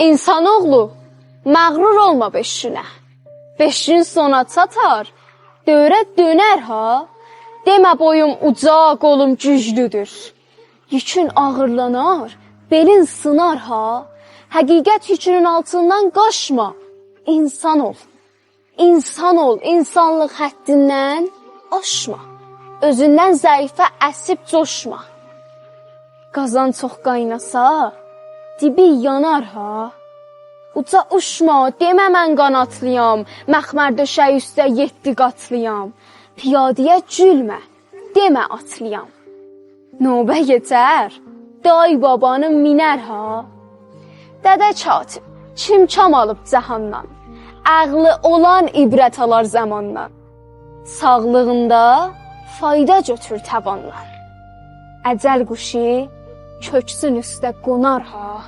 İnsanoğlu, məğrur olma 5 günə. 5 gün sonra çatar, dövrə dönər ha. Demə boyum uca, qolum güclüdür. Yükün ağırlanar, belin sınar ha. Həqiqət yükünün altından qaçma. İnsan ol. İnsan ol, insanlıq həddindən aşma. Özündən zəifə əsib coşma. Qazan çox qaynasa, dibi yanar ha. Uca uçma, demə mən qanatlıyam, məxmər döşək üstə 7 qatlıyam. Piyadiyə gülmə, demə atlıyam. Növbə yetər, day babanı minər ha. Dədə katib, kim kam alıb cəhandan? Ağlı olan ibrət alar zamandan. Sağlığında fayda götür tabandan. Əcəl quşu köksün üstə qonar ha.